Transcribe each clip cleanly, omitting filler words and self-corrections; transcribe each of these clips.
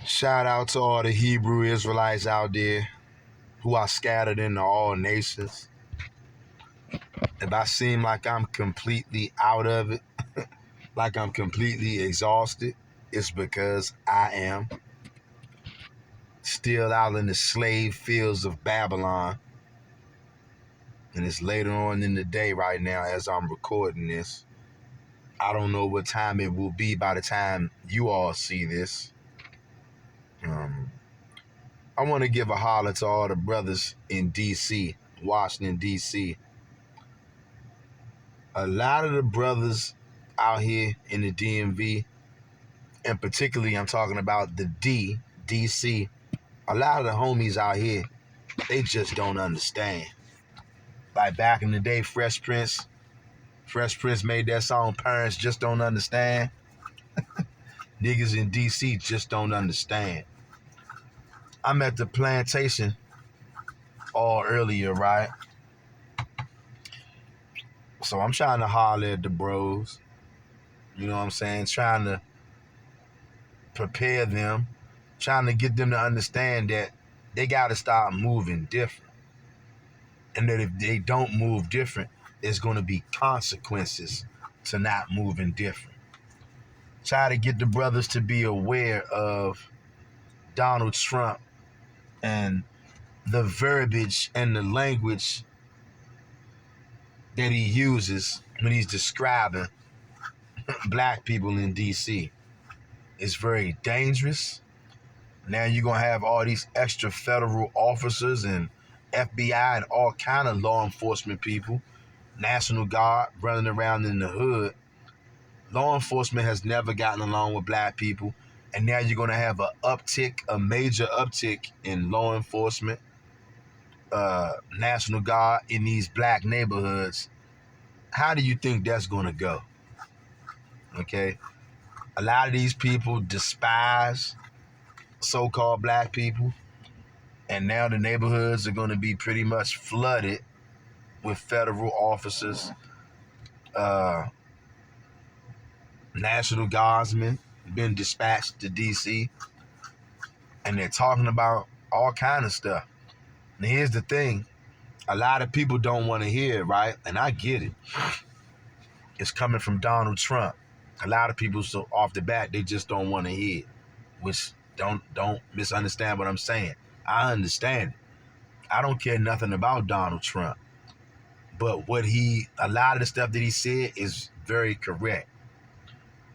Shout out to all the Hebrew Israelites out there who are scattered into all nations. If I seem like I'm completely out of it, like I'm completely exhausted, it's because I am still out in the slave fields of Babylon. And it's later on in the day right now as I'm recording this. I don't know what time it will be by the time you all see this. I want to give a holler to all the brothers in D.C., Washington, D.C. A lot of the brothers out here in the DMV, and particularly I'm talking about the D.C., a lot of the homies out here, they just don't understand. Like back in the day, Fresh Prince made that song, Parents Just Don't Understand. Niggas in D.C. just don't understand. I'm at the plantation all earlier, right? So I'm trying to holler at the bros. You know what I'm saying? Trying to prepare them, trying to get them to understand that they got to start moving different. And that if they don't move different, there's going to be consequences to not moving different. Try to get the brothers to be aware of Donald Trump and the verbiage and the language that he uses when he's describing black people in D.C. It's very dangerous. Now you're going to have all these extra federal officers and FBI and all kind of law enforcement people, National Guard running around in the hood. Law enforcement has never gotten along with black people. And now you're going to have a major uptick in law enforcement, National Guard in these black neighborhoods. How do you think that's going to go? Okay. A lot of these people despise so-called black people. And now the neighborhoods are going to be pretty much flooded with federal officers, National Guardsmen been dispatched to D.C. and they're talking about all kind of stuff. And here's the thing. A lot of people don't want to hear it, right? And I get it. It's coming from Donald Trump. A lot of people, so off the bat, they just don't want to hear it. Which don't misunderstand what I'm saying. I understand it. I don't care nothing about Donald Trump. But a lot of the stuff that he said is very correct.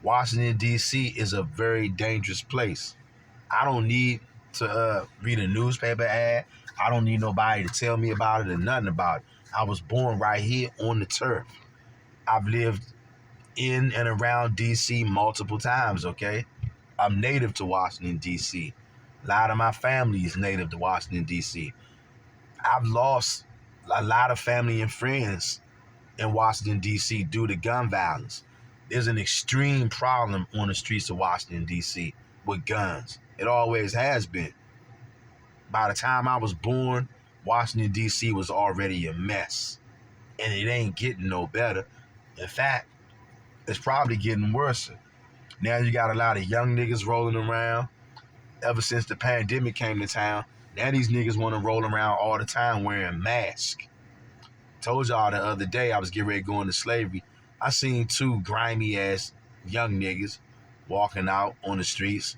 Washington, D.C. is a very dangerous place. I don't need to read a newspaper ad. I don't need nobody to tell me about it or nothing about it. I was born right here on the turf. I've lived in and around D.C. multiple times, okay? I'm native to Washington, D.C. A lot of my family is native to Washington, D.C. I've lost a lot of family and friends in Washington, D.C. due to gun violence. There's an extreme problem on the streets of Washington, D.C. with guns. It always has been. By the time I was born, Washington, D.C. was already a mess. And it ain't getting no better. In fact, it's probably getting worse. Now you got a lot of young niggas rolling around. Ever since the pandemic came to town, now these niggas want to roll around all the time wearing masks. Told y'all the other day I was getting ready to go into slavery. I seen two grimy ass young niggas walking out on the streets.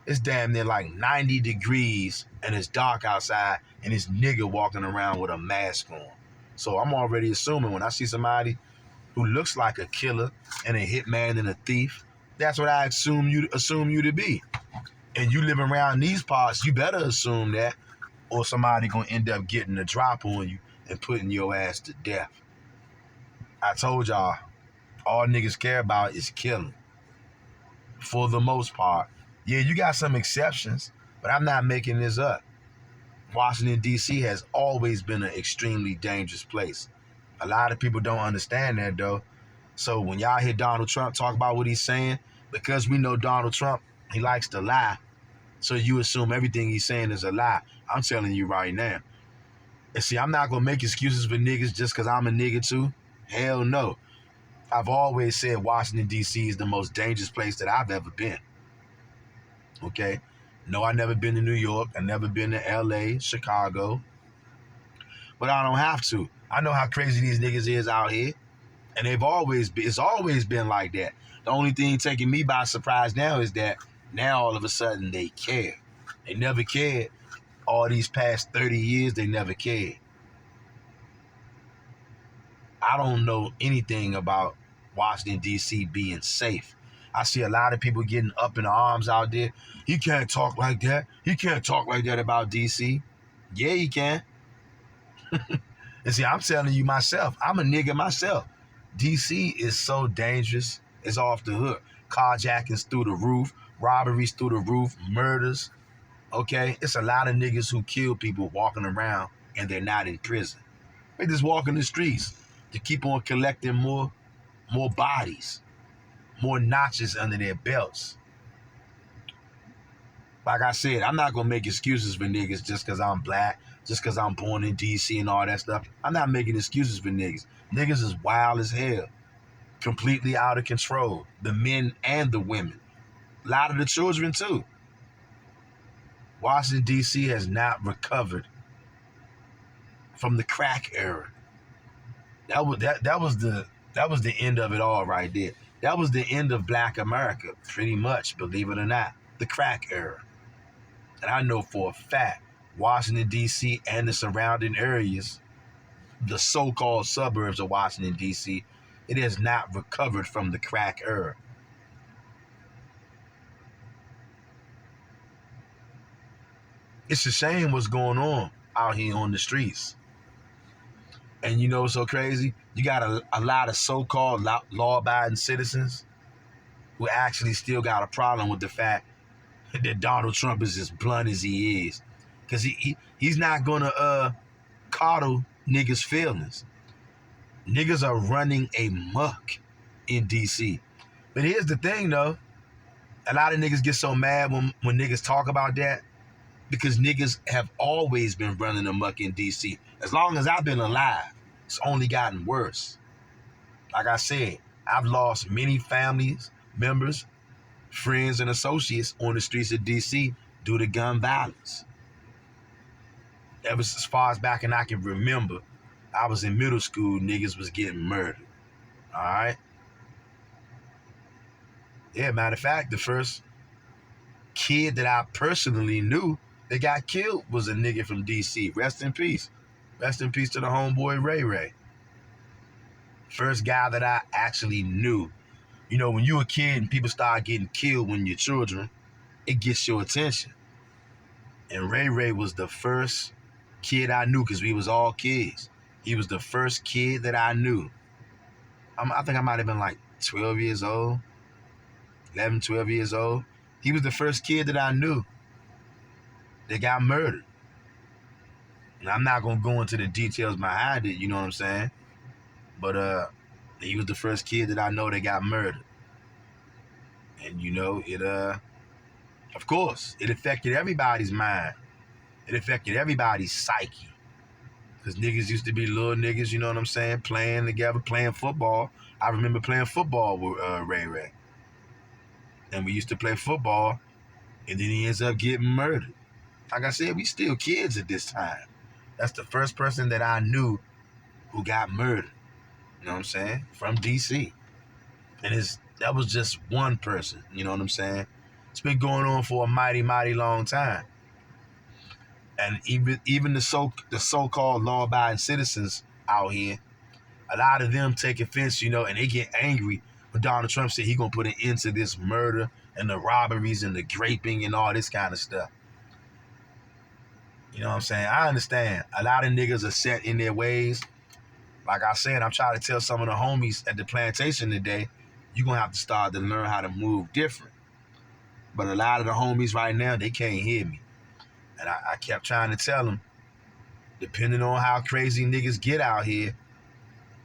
It's damn near like 90 degrees and it's dark outside and this nigga walking around with a mask on. So I'm already assuming when I see somebody who looks like a killer and a hitman and a thief, that's what I assume you to be. And you live around these parts, you better assume that, or somebody gonna end up getting a drop on you and putting your ass to death. I told y'all, all niggas care about is killing. For the most part. Yeah, you got some exceptions, but I'm not making this up. Washington, D.C. has always been an extremely dangerous place. A lot of people don't understand that, though. So when y'all hear Donald Trump talk about what he's saying, because we know Donald Trump, he likes to lie. So you assume everything he's saying is a lie. I'm telling you right now. And see, I'm not going to make excuses for niggas just because I'm a nigga too. Hell no. I've always said Washington, D.C. is the most dangerous place that I've ever been. Okay? No, I never been to New York. I never been to LA, Chicago. But I don't have to. I know how crazy these niggas is out here. And it's always been like that. The only thing taking me by surprise now is that now all of a sudden they care. They never cared. All these past 30 years, they never cared. I don't know anything about Washington, D.C. being safe. I see a lot of people getting up in arms out there. He can't talk like that. He can't talk like that about D.C. Yeah, he can. And see, I'm telling you myself, I'm a nigga myself. D.C. is so dangerous. It's off the hook. Carjackings through the roof, robberies through the roof, murders. Okay? It's a lot of niggas who kill people walking around and they're not in prison. They just walking the streets to keep on collecting more bodies, more notches under their belts. Like I said, I'm not going to make excuses for niggas just because I'm black, just because I'm born in D.C. and all that stuff. I'm not making excuses for niggas. Niggas is wild as hell, completely out of control, the men and the women. A lot of the children, too. Washington, D.C. has not recovered from the crack era. That was the end of it all right there. That was the end of Black America, pretty much, believe it or not. The crack era. And I know for a fact, Washington, D.C. and the surrounding areas, the so-called suburbs of Washington, D.C., it has not recovered from the crack era. It's a shame what's going on out here on the streets. And you know what's so crazy? You got a lot of so-called law-abiding citizens who actually still got a problem with the fact that Donald Trump is as blunt as he is. Because he's not going to coddle niggas' feelings. Niggas are running amok in D.C. But here's the thing, though. A lot of niggas get so mad when niggas talk about that because niggas have always been running amok in D.C. As long as I've been alive, it's only gotten worse. Like I said, I've lost many families, members, friends, and associates on the streets of D.C. due to gun violence. Ever as far as back and I can remember, I was in middle school, niggas was getting murdered. All right? Yeah, matter of fact, the first kid that I personally knew that got killed was a nigga from D.C. Rest in peace. Rest in peace to the homeboy Ray Ray. First guy that I actually knew. You know, when you a kid and people start getting killed when you're children, it gets your attention. And Ray Ray was the first kid I knew because we was all kids. He was the first kid that I knew. I think I might have been like 12 years old, 11, 12 years old. He was the first kid that I knew that got murdered. And I'm not going to go into the details behind it, you know what I'm saying? But he was the first kid that I know that got murdered. And, you know, it, of course, it affected everybody's mind. It affected everybody's psyche. Because niggas used to be little niggas, you know what I'm saying, playing together, playing football. I remember playing football with Ray Ray. And we used to play football, and then he ends up getting murdered. Like I said, we still kids at this time. That's the first person that I knew who got murdered. You know what I'm saying? From D.C. And that was just one person, you know what I'm saying? It's been going on for a mighty, mighty long time. And even the so-called law-abiding citizens out here, a lot of them take offense, you know, and they get angry when Donald Trump said he's going to put an end to this murder and the robberies and the raping and all this kind of stuff. You know what I'm saying? I understand. A lot of niggas are set in their ways. Like I said, I'm trying to tell some of the homies at the plantation today, you're going to have to start to learn how to move different. But a lot of the homies right now, they can't hear me. And I kept trying to tell them, depending on how crazy niggas get out here,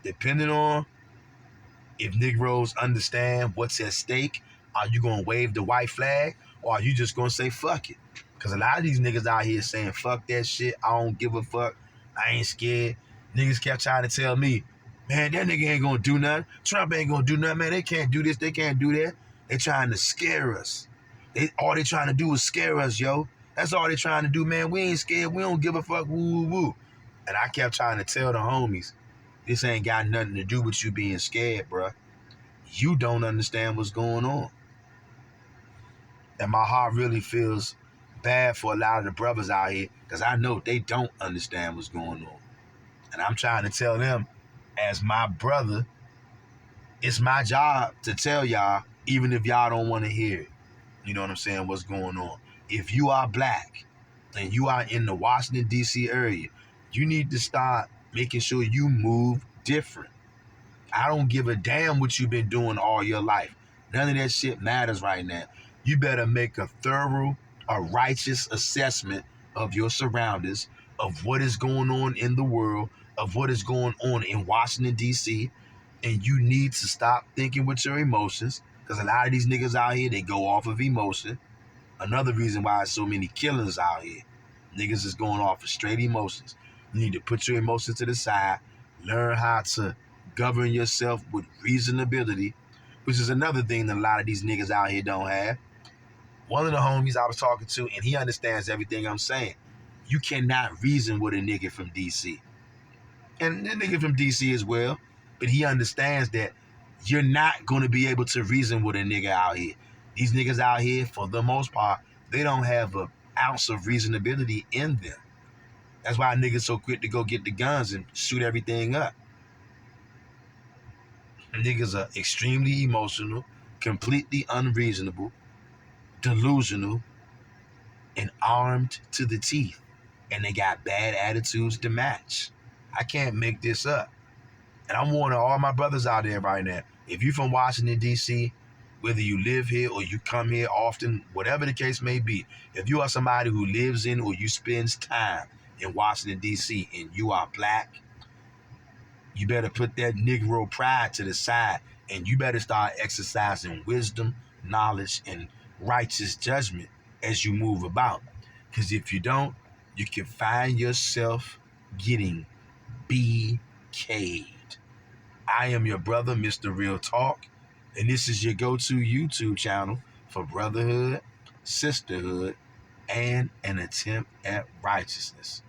depending on if Negroes understand what's at stake, are you going to wave the white flag or are you just going to say fuck it? Because a lot of these niggas out here saying fuck that shit, I don't give a fuck, I ain't scared. Niggas kept trying to tell me, man, that nigga ain't going to do nothing. Trump ain't going to do nothing, man. They can't do this, they can't do that. They trying to scare us. All they trying to do is scare us, yo. That's all they trying to do, man. We ain't scared. We don't give a fuck. Woo, woo, woo. And I kept trying to tell the homies, this ain't got nothing to do with you being scared, bruh. You don't understand what's going on. And my heart really feels bad for a lot of the brothers out here because I know they don't understand what's going on. And I'm trying to tell them, as my brother, it's my job to tell y'all, even if y'all don't want to hear it. You know what I'm saying? What's going on? If you are black and you are in the Washington, D.C. area, you need to start making sure you move different. I don't give a damn what you've been doing all your life. None of that shit matters right now. You better make a thorough, a righteous assessment of your surroundings, of what is going on in the world, of what is going on in Washington, D.C., and you need to stop thinking with your emotions, because a lot of these niggas out here, they go off of emotion. Another reason why there's so many killings out here. Niggas is going off of straight emotions. You need to put your emotions to the side, learn how to govern yourself with reasonability, which is another thing that a lot of these niggas out here don't have. One of the homies I was talking to, and he understands everything I'm saying. You cannot reason with a nigga from DC. And the nigga from DC as well, but he understands that you're not going to be able to reason with a nigga out here. These niggas out here, for the most part, they don't have an ounce of reasonability in them. That's why niggas so quick to go get the guns and shoot everything up. Niggas are extremely emotional, completely unreasonable, delusional, and armed to the teeth. And they got bad attitudes to match. I can't make this up. And I'm warning all my brothers out there right now. If you're from Washington, D.C., whether you live here or you come here often, whatever the case may be, if you are somebody who lives in or you spends time in Washington, D.C., and you are black, you better put that Negro pride to the side, and you better start exercising wisdom, knowledge, and righteous judgment as you move about. Because if you don't, you can find yourself getting BK'd. I am your brother, Mr. Real Talk, and this is your go-to YouTube channel for brotherhood, sisterhood, and an attempt at righteousness.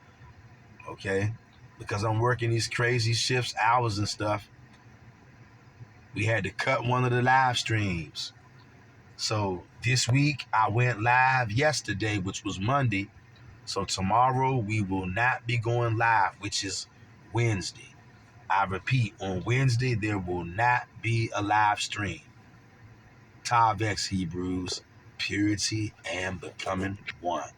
Okay? Because I'm working these crazy shifts, hours and stuff, we had to cut one of the live streams. So this week, I went live yesterday, which was Monday. So tomorrow, we will not be going live, which is Wednesday. I repeat, on Wednesday, there will not be a live stream. Tav X Hebrews, purity and becoming one.